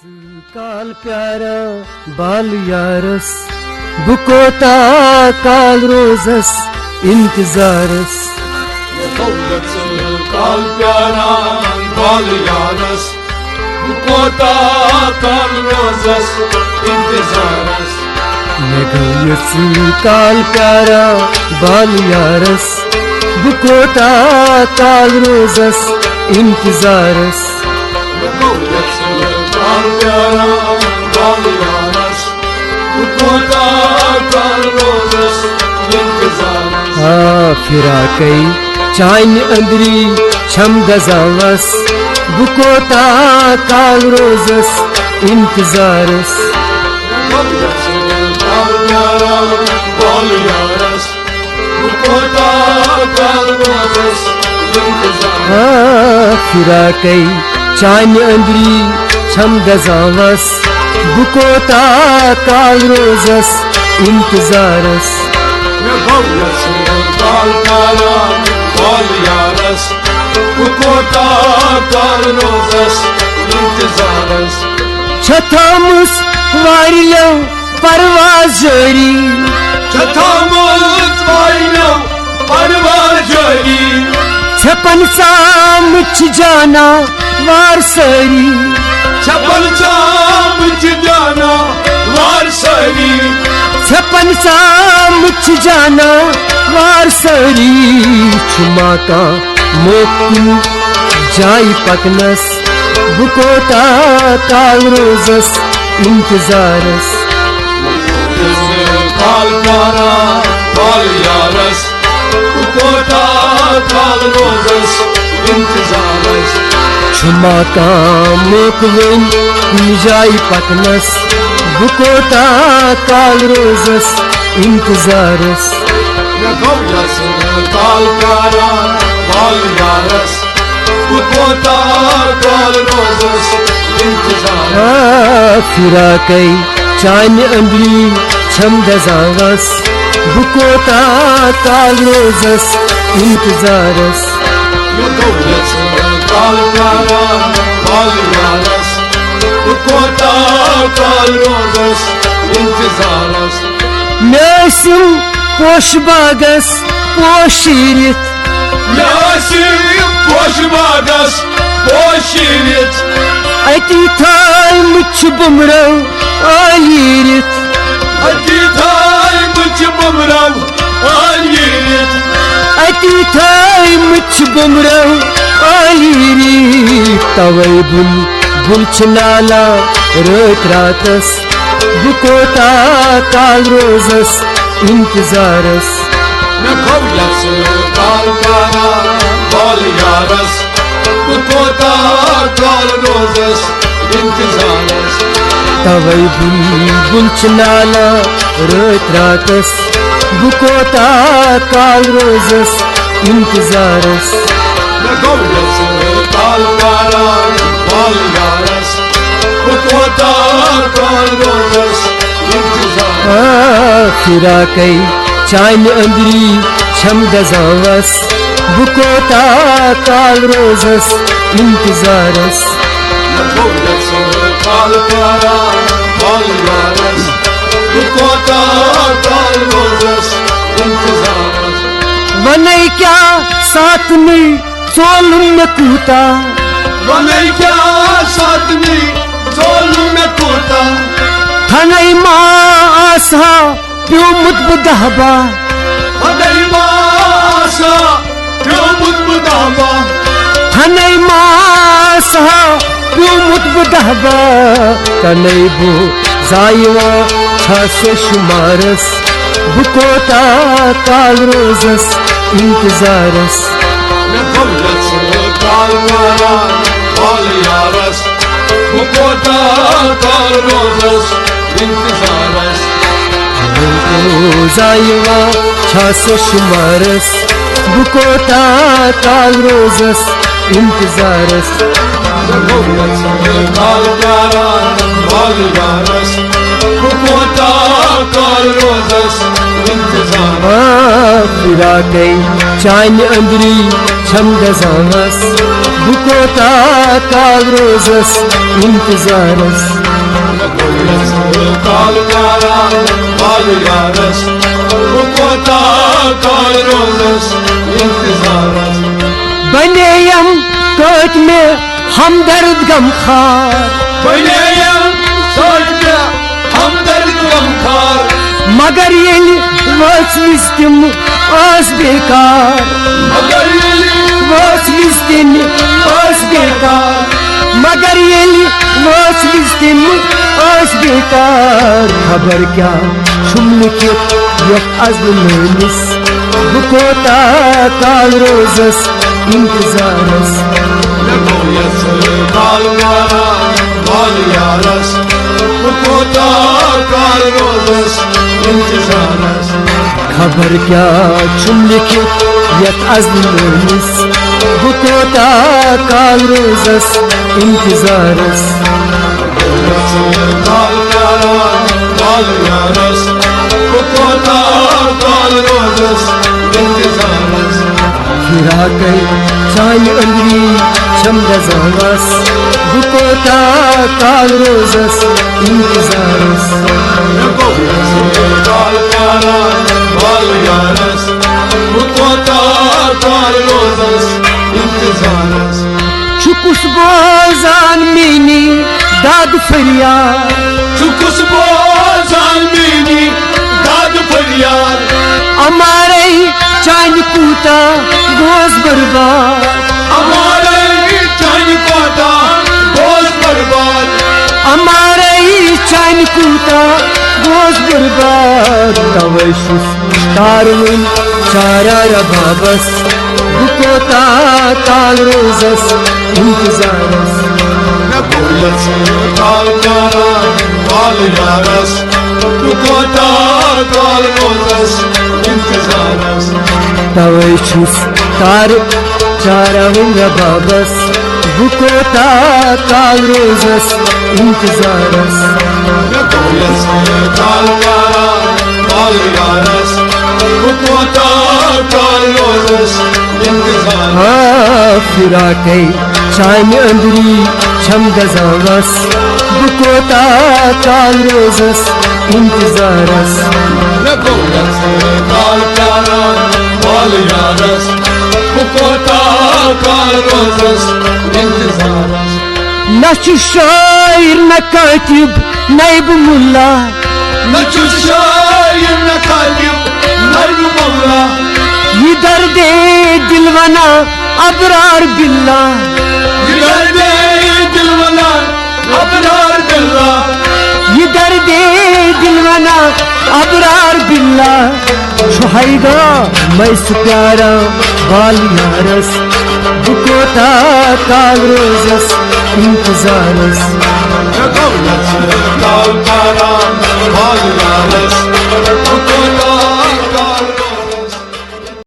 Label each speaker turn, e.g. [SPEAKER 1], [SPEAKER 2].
[SPEAKER 1] काल प्यारा बाल यारस बुकोता काल रोजस इंतजारस
[SPEAKER 2] काल प्यारा बाल यारस बुकोता काल रोजस इंतजारस
[SPEAKER 1] काल प्यारा बाल यारस बुकोता काल रोजस इंतजारस
[SPEAKER 2] काल प्यारा बाल यारस बुकोता काल रोजस इंतजारस
[SPEAKER 1] फिराकई चाइन अंदरी छम गजावस बुकोता काल रोजस इंतजारस
[SPEAKER 2] काल प्यारा बाल यारस बुकोता काल रोजस इंतजारस
[SPEAKER 1] फिराकई चाइन अंदरी छम गजावस बुकोता काल रोजस इंतजारस
[SPEAKER 2] काल प्यारा बाल यारस बुकोता काल रोजस इंतजारस
[SPEAKER 1] छथामुस वारियो परवाज जारी
[SPEAKER 2] छथामुस वारियो परवाज जारी
[SPEAKER 1] छपन साम जाना वारसरी
[SPEAKER 2] छपन साम जाना वारसरी
[SPEAKER 1] छपन साम जाना वारसरी छुमाका मोकू जाई पकनस बुकोता काल रोजस इंतजारस
[SPEAKER 2] काल प्यारा बाल यारस बुकोता काल रोजस इंतजारस
[SPEAKER 1] छुमाका मोकवन जाई पकनस बुकोता काल रोजस इंतजारस
[SPEAKER 2] काल प्यारा बाल यारस बुकोता काल रोजस इंतजारस
[SPEAKER 1] फिराकई चाइन अंदरी छम गजावस बुकोता काल रोजस इंतजारस
[SPEAKER 2] काल प्यारा बाल यारस बुकोता काल रोजस इंतजारस
[SPEAKER 1] मेसिम पोश बागस पोशिरित
[SPEAKER 2] पोश बागस पोशिरित
[SPEAKER 1] अति थाई मुछ बुमरो आलिरित
[SPEAKER 2] अति थाई मुछ बुमरो आलिरित
[SPEAKER 1] अति थाई मुछ बुमरो आलिरित तवै बुलचनाला रोत रातस बुकोता काल रोजस इंतजारस
[SPEAKER 2] काल प्यारा बाल यारस बुकोता काल रोजस इंतजारस
[SPEAKER 1] तवै बुलचनाला रोत रातस बुकोता काल रोजस इंतजारस
[SPEAKER 2] काल प्यारा बाल यारस बुकोता काल रोजस इंतजारस
[SPEAKER 1] फिराकई चाइन अंदरी छम गजावस बुकोता काल रोजस इंतजारस
[SPEAKER 2] काल प्यारा बाल यारस बुकोता काल रोजस इंतजारस
[SPEAKER 1] वनई क्या साथ में सोलुम में कूता
[SPEAKER 2] वनई क्या साथ में सोलुम में कूता
[SPEAKER 1] थनई माँ आसा प्यो मुतबुदहबा
[SPEAKER 2] थनई माँ आसा प्यो मुतबुदहबा
[SPEAKER 1] थनई माँ आसा प्यो मुतबुदहबा कनई बो जायवा छासे शुमारस बुकोता काल रोजस इंतजारस
[SPEAKER 2] काल प्यारा बाल यारस बुकोता काल रोजस इंतजारस
[SPEAKER 1] जायवा छासे शुमारस बुकोता काल रोजस इंतजारस
[SPEAKER 2] काल प्यारा बाल यारस बुकोता काल रोजस इंतजारस
[SPEAKER 1] फिराकई चाइन अंदरी छम गजावस बुकोता काल रोजस इंतजारस
[SPEAKER 2] काल यारस बुकोता काल रोजस इंतजारस
[SPEAKER 1] बनेयम कोट में हमदर्द गमखार
[SPEAKER 2] बनेयम सोच में हमदर्द गमखार
[SPEAKER 1] मगर येली वसविस तिम आस बेकार
[SPEAKER 2] मगर येली
[SPEAKER 1] वसविस तिम आस बेकार मगर येली वसविस तिम आस बेकार खबर क्या शुम्ल के यक अज़्ल मेलिस बुकोता काल रोजस इंतजारस
[SPEAKER 2] काल यारस बुकोता काल रोजस इंतजारस
[SPEAKER 1] खबर क्या चुम लिखित यत अज़्ल मेलिस बुकोता काल रोजस इंतजारस
[SPEAKER 2] काल यारस बुकोता काल रोजस इंतजारस
[SPEAKER 1] फिरा कई चान अंदरी छम गजावस बुकोता काल रोजस इंतजारस
[SPEAKER 2] काल यारस बुकोता काल रोजस इंतजारस
[SPEAKER 1] चुकुस बोजान मीनी दाद फरियाद
[SPEAKER 2] चुकुस बोजान मीनी दाद फरियाद
[SPEAKER 1] हमारे चान कूटा गोस बर्बाद
[SPEAKER 2] हमारे चान कोटा गोस बर्बाद
[SPEAKER 1] हमारे चान कूटा गोस बर्बाद तवशुस कारवन चारा रबाबस बुकोता काल रोजस इंतजारस
[SPEAKER 2] काल यारस बुकोता काल रोजस इंतजारस
[SPEAKER 1] तवशुस कार चारावन रबाबस बुकोता काल रोजस इंतजारस
[SPEAKER 2] काल यारस बुकोता काल रोजस इंतजारस
[SPEAKER 1] फिरा कई चान अंदरी छम गजावस बुकोता काल रोजस इंतजारस
[SPEAKER 2] काल यारस बुकोता काल रोजस इंतजारस
[SPEAKER 1] न छु शायर न कातिब नैब मुल्ला
[SPEAKER 2] न छु शायर न कातिब नैब मुल्ला
[SPEAKER 1] ये दर्दे दिलवना अबरार बिल्ला
[SPEAKER 2] ये दर्दे दिलवना अबरार बिल्ला
[SPEAKER 1] ये दर्दे दिलवना अबरार बिल्ला शुहाइगा मैं प्यारा बाल यारस बुकोता काल रोजस इंतजारस
[SPEAKER 2] काल यारस